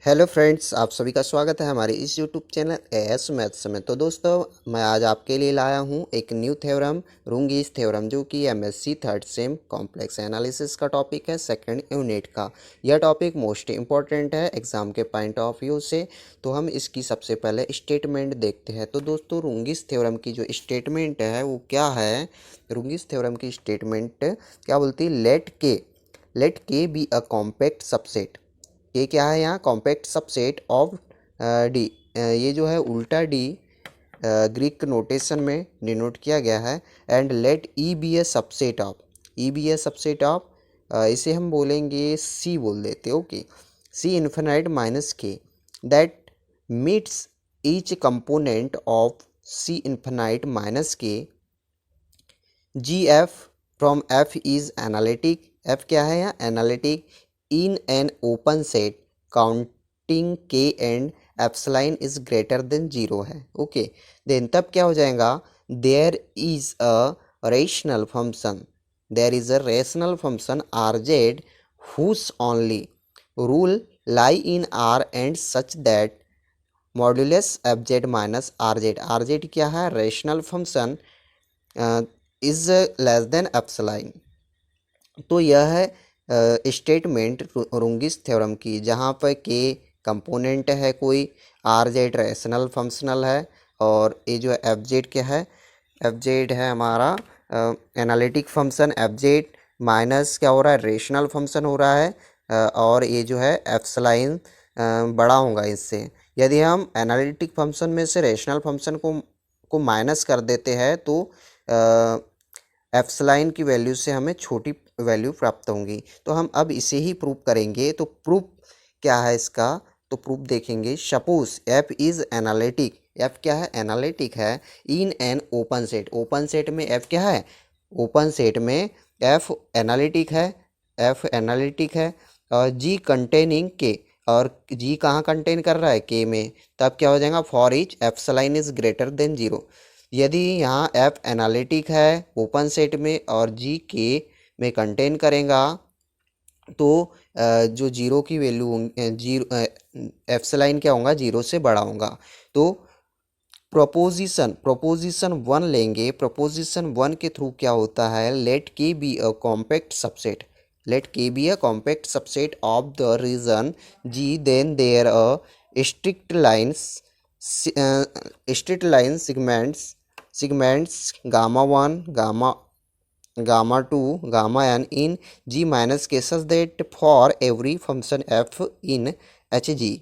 Hello friends, आप सभी का स्वागत है हमारे इस यूट्यूब चैनल एएस मैथ्स में। तो दोस्तों, मैं आज आपके लिए लाया हूं एक न्यू थ्योरम, रुंगीज थ्योरम, जो कि MSc third same complex analysis का टॉपिक है, सेकंड यूनिट का। यह टॉपिक मोस्ट इंपॉर्टेंट है एग्जाम के पॉइंट ऑफ व्यू से। तो हम इसकी सबसे पहले स्टेटमेंट देखते हैं। तो दोस्तों, रुंगीज थ्योरम की जो स्टेटमेंट है वो क्या है? रुंगीज थ्योरम की स्टेटमेंट क्या बोलती है? Let K be a compact subset. ये क्या है यहाँ? Compact subset of D. ये जो है उल्टा डी ग्रीक नोटेशन में डिनोट किया गया है। And let E be a subset of, E be a subset of, इसे हम बोलेंगे सी बोल देते। Okay, C infinite minus K that meets each component of C infinite minus K. G F from F is analytic. F क्या है यहाँ? Analytic in an open set counting K and epsilon is greater than zero है। Okay, then तब क्या हो जाएगा? There is a rational function, there is a rational function R Z whose only rule lie in R and such that modulus F Z minus R Z. R Z क्या है? Rational function is less than epsilon. तो यह है statement रुंगीज theorem की, जहाँ पर के component है कोई, आर जेड रेशनल फंक्शनल है, और ये जो एफ जेड क्या है? एफ जेड है हमारा analytic function. F Z minus क्या हो रहा है? रेशनल फंक्शन हो रहा है। और ये जो है एप्सिलॉन बड़ा होगा इससे। यदि हम एनालिटिक फंक्शन में से रेशनल फंक्शन को माइनस कर देते हैं तो एप्सिलॉन की वैल्यू से हमें छोटी वैल्यू प्राप्त होंगी। तो हम अब इसे ही प्रूव करेंगे। तो प्रूफ क्या है इसका? तो प्रूफ देखेंगे। Suppose F is analytic, F क्या है? एनालिटिक है इन an open set. Open set में एफ क्या है? ओपन सेट में एफ एनालिटिक है, एफ एनालिटिक है। और जी कंटेनिंग के, और जी कहाँ कंटेन कर रहा है? के में। तब क्या हो जाएगा? For each epsilon is greater than zero. यदि यहाँ एफ एनालिटिक है ओपन सेट में और जी के में कंटेन करेगा, तो जो जीरो की वैल्यू जीरो एप्सिलॉन क्या होगा? जीरो से बड़ा होगा। तो प्रोपोजिशन वन लेंगे। प्रोपोजिशन वन के थ्रू क्या होता है? Let K be a compact subset, let K be a compact subset of the region G, then there a strict lines, segments gamma one, gamma two, gamma N in G minus K such that for every function F in H G.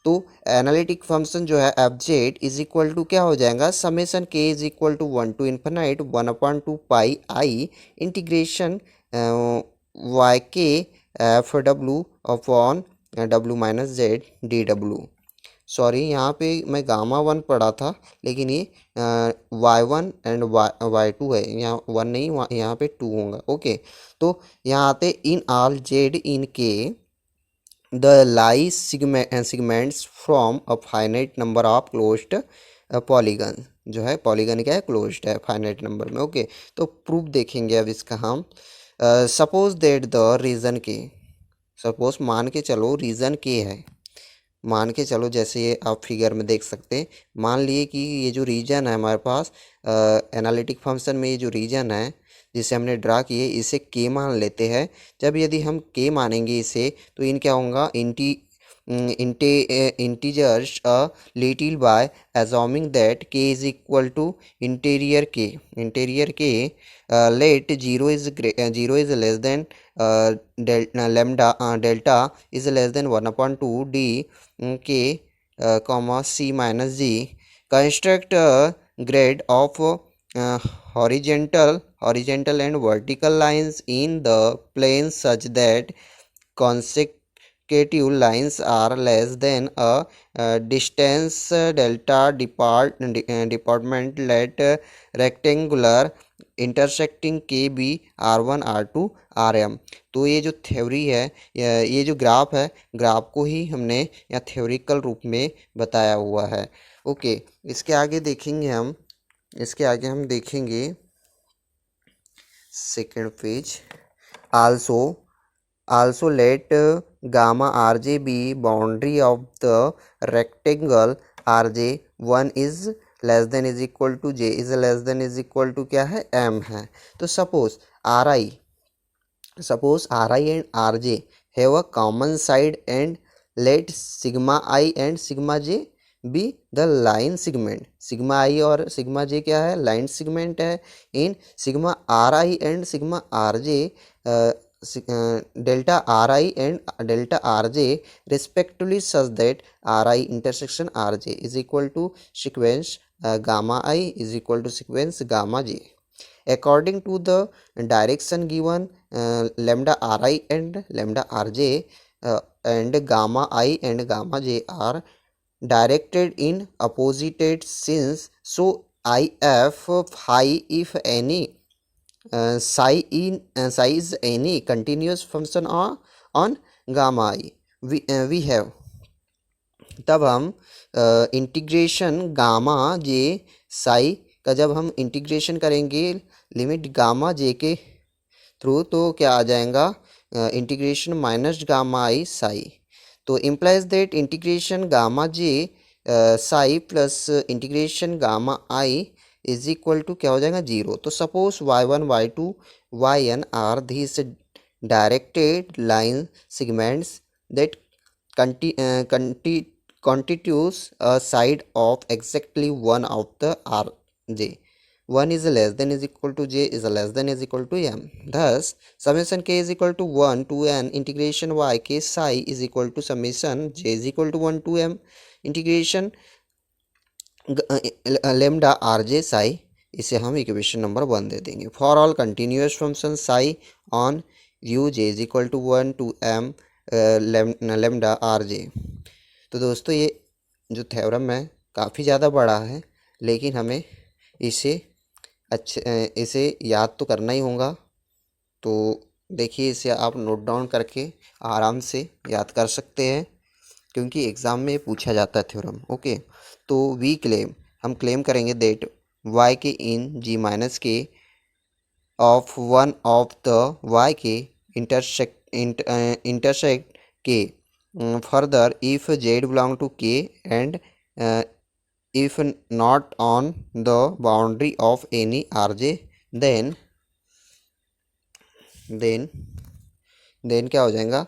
तो analytic function जो है F Z is equal to क्या हो जाएगा? Summation के is equal to 1 to infinite 1/2 pi I integration Y K F W upon W minus Z D W. Sorry, यहाँ पे मैं गामा वन पढ़ा था, लेकिन ये Y one and Y two है। यहाँ वन नहीं, यहाँ पे टू होगा। ओके, तो यहाँ आते इन आल जेड इन के the lie segments from a finite number of closed polygon. जो है पॉलीगन क्या है? क्लोज्ड है फाइनाइट नंबर में। ओके, तो प्रूफ देखेंगे अब इसका हम। सपोज दैट द रीजन के, सपोज मान के चलो रीजन के है, मान के चलो जैसे ये आप फिगर में देख सकते हैं। मान लिए कि ये जो रीजन है हमारे पास एनालिटिक फंक्शन में, ये जो रीजन है जिसे हमने ड्रा किए, इसे के मान लेते हैं। जब यदि हम के मानेंगे इसे, तो इन क्या होगा? Integers a little by assuming that K is equal to interior K let zero is less than delta is less than 1/2 D K comma c minus g. Construct a grid of horizontal and vertical lines in the plane such that consecutive lines are less than a distance delta department let rectangular intersecting के B R1 R2 RM। तो ये जो theory है, ये जो graph है, graph को ही हमने या थ्योरिकल रूप में बताया हुआ है। ओके, इसके आगे देखेंगे हम, इसके आगे हम देखेंगे second page. Also Also let gamma rj be boundary of the rectangle rj. 1 is less than is equal to J is less than is equal to क्या है एम है. तो suppose R I and R J have a common side and let sigma I and sigma J be the line segment. Sigma I और sigma J क्या है line segment है. In sigma R I and sigma R J delta ri and delta rj respectively such that ri intersection rj is equal to sequence gamma I is equal to sequence gamma j. According to the direction given, lambda ri and lambda rj and gamma I and gamma j are directed in opposite since, so if phi if any psi is any continuous function on gamma I. We have तब हम integration gamma J Sai का जब हम integration करेंगे limit gamma जे के through तो क्या आ जाएगा integration minus gamma I psi. तो implies that integration gamma J psi plus integration gamma I is equal to क्या हो जाएगा जीरो. तो suppose y1 y2 yn are this directed line segments that constitutes a side of exactly one of the rj. 1 is less than is equal to j is less than is equal to m. Thus summation k is equal to 1 to n integration y k psi is equal to summation j is equal to 1 to m integration lambda rj psi. इसे हम equation number 1 दे देंगे. For all continuous function psi on U J is equal to 1 to M lambda R J. तो दोस्तों ये जो theorem है काफ़ी ज़्यादा बड़ा है लेकिन हमें इसे याद तो करना ही होगा. तो देखिए इसे आप नोट डाउन करके आराम से याद कर सकते हैं क्योंकि एग्ज़ाम में पूछा जाता है थ्योरम. ओके तो हम क्लेम करेंगे दैट y के इन g माइनस के of one of the y के इंटरसेक्ट के. Further, if z belong to k and if not on the boundary of any rj, then क्या हो जाएगा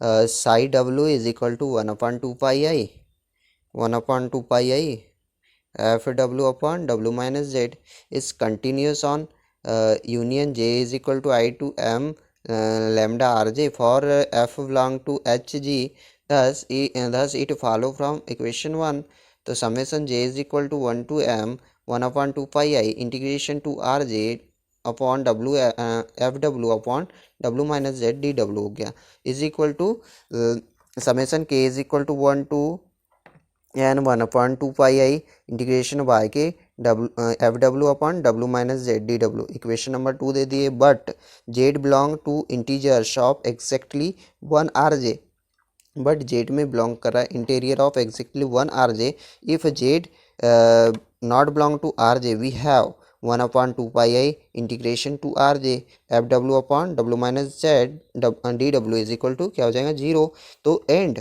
psi w is equal to 1/2 pi I f w upon w minus z is continuous on union j is equal to I to m lambda rj for f belong to hg. Thus it follow from equation 1. तो summation j is equal to 1 to m 1/2 pi I integration to rj upon w fw upon w minus z dw हो गया is equal to summation k is equal to 1 to n 1/2 pi I integration y के F W upon W minus Z D W. Equation number 2 दे दिए. But Z belong to integers of exactly 1 R J. But Z में belong कर रहा है interior of exactly 1 R J. If Z not belong to R J we have 1/2 pi I integration to R J F W upon W minus Z D W is equal to क्या हो जाएगा 0. तो and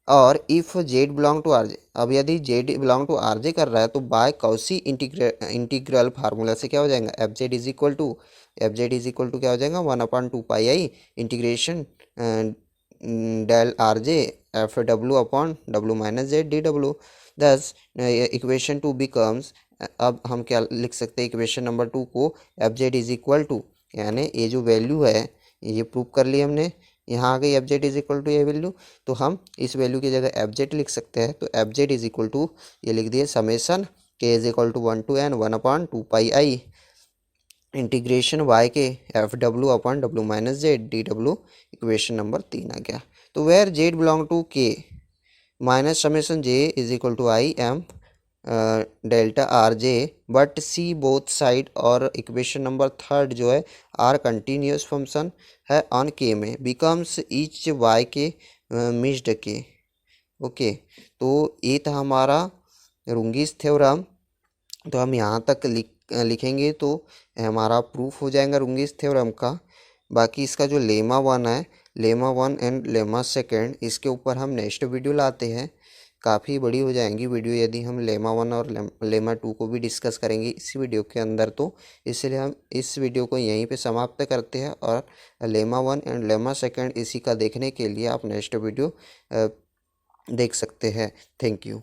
और if Z belong to R J. अब यदि Z belong to R J कर रहा है तो बाय कौसी इंटीग्रल फार्मूला से क्या हो जाएगा F Z is equal to क्या हो जाएगा 1/2 pi I integration del R J F W upon W minus Z D W. Thus equation 2 becomes. अब हम क्या लिख सकते हैं इक्वेशन नंबर 2 को F Z is equal to यानी ये जो वैल्यू है ये प्रूव कर ली हमने. यहाँ आ गई F Z is equal to ये वैल्यू. तो हम इस वैल्यू की जगह एफ जेड लिख सकते हैं. तो F Z is equal to ये लिख दिए summation K is equal to 1 to n 1/2 pi I integration Y K F W upon W minus Z D W. Equation number 3 आ गया. तो where Z belong to K minus summation J is equal to I M delta R J. But see both side और equation number 3 जो है are continuous function है on के में becomes each Y के मिस्ड के. ओके तो ये था हमारा रुंगीस थ्योरम. तो हम यहाँ तक लिखेंगे तो हमारा प्रूफ हो जाएगा रुंगीस थ्योरम का. बाकी इसका जो लेमा 1 है लेमा 1 एंड लेमा सेकेंड, इसके ऊपर हम नेक्स्ट वीडियो लाते हैं। काफ़ी बड़ी हो जाएंगी वीडियो यदि हम लेमा 1 और लेमा 2 को भी डिस्कस करेंगे इस वीडियो के अंदर, तो इसलिए हम इस वीडियो को यहीं पे समाप्त करते हैं। और लेमा 1 एंड लेमा सेकेंड इसी का देखने के लिए आप नेक्स्ट वीडियो देख सकते हैं। Thank you.